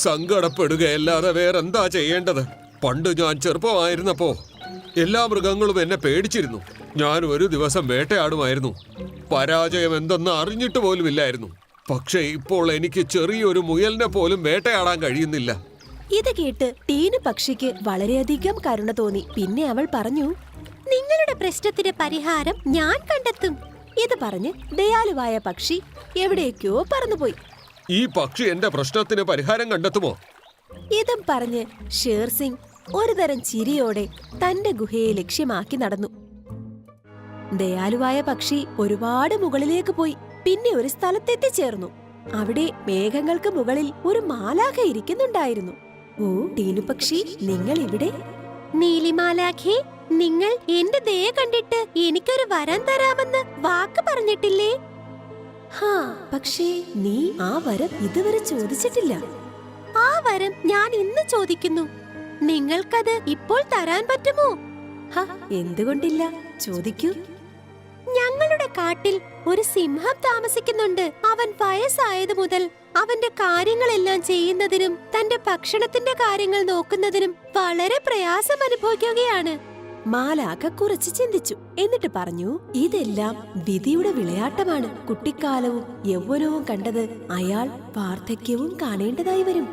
സങ്കടപ്പെടുകയല്ലാതെ വേറെന്താ ചെയ്യേണ്ടത്? പണ്ട് ഞാൻ ചെറുപ്പമായിരുന്നപ്പോ എല്ലാ മൃഗങ്ങളും എന്നെ പേടിച്ചിരുന്നു. ഞാൻ ഒരു ദിവസം വേട്ടയാടുമായിരുന്നു. പരാജയം എന്തെന്ന് അറിഞ്ഞിട്ട് പോലുമില്ലായിരുന്നു. പക്ഷെ ഇപ്പോൾ എനിക്ക് ചെറിയൊരു മുയലിനെ പോലും വേട്ടയാടാൻ കഴിയുന്നില്ല. ഇത് കേട്ട് ടീനു പക്ഷിക്ക് വളരെയധികം കരുണ തോന്നി. പിന്നെ അവൾ പറഞ്ഞു, നിങ്ങളുടെ പ്രശ്നത്തിന് പരിഹാരം ഞാൻ കണ്ടെത്തും. ഇത് പറഞ്ഞ് ദയാലുവായ പക്ഷി എവിടേക്കോ പറന്നുപോയി. ഈ പക്ഷി എന്റെ പ്രശ്നത്തിന് പരിഹാരം കണ്ടെത്തുമോ? ഇതും പറഞ്ഞ് ഷേർ സിംഗ് ഒരുതരം ചിരിയോടെ തന്റെ ഗുഹയെ ലക്ഷ്യമാക്കി നടന്നു. ദയാലുവായ പക്ഷി ഒരുപാട് മുകളിലേക്ക് പോയി. പിന്നെ ഒരു സ്ഥലത്തെത്തിച്ചേർന്നു. അവിടെ മേഘങ്ങൾക്ക് മുകളിൽ ഒരു മാലാഖ ഇരിക്കുന്നുണ്ടായിരുന്നു. ഓ ടീനു പക്ഷി, നിങ്ങൾ ഇവിടെ? നീലിമാലാഖേ, നിങ്ങൾ എന്റെ ദയ കണ്ടിട്ട് എനിക്കൊരു വരം തരാമെന്ന് വാക്ക് പറഞ്ഞിട്ടില്ലേ? ഹാ, പക്ഷേ നീ ആ വരം ഇതുവരെ ചോദിച്ചിട്ടില്ല. ആ വരം ഞാൻ ഇന്ന് ചോദിക്കുന്നു. നിങ്ങൾക്കത് ഇപ്പോൾ തരാൻ പറ്റുമോ? എന്തുകൊണ്ടില്ല, ചോദിക്കൂ. ഞങ്ങളുടെ കാട്ടിൽ ഒരു സിംഹം താമസിക്കുന്നുണ്ട്. അവൻ വയസ്സായത് മുതൽ അവന്റെ കാര്യങ്ങളെല്ലാം ചെയ്യുന്നതിനും തന്റെ ഭക്ഷണത്തിന്റെ കാര്യങ്ങൾ നോക്കുന്നതിനും വളരെ പ്രയാസം അനുഭവിക്കുകയാണ്. മാലാഖ കുറച്ച് ചിന്തിച്ചു. എന്നിട്ട് പറഞ്ഞു, ഇതെല്ലാം വിധിയുടെ വിളയാട്ടമാണ്. കുട്ടിക്കാലവും യൗവനവും കണ്ടത് അയാൾ വാർദ്ധക്യവും കാണേണ്ടതായി വരും.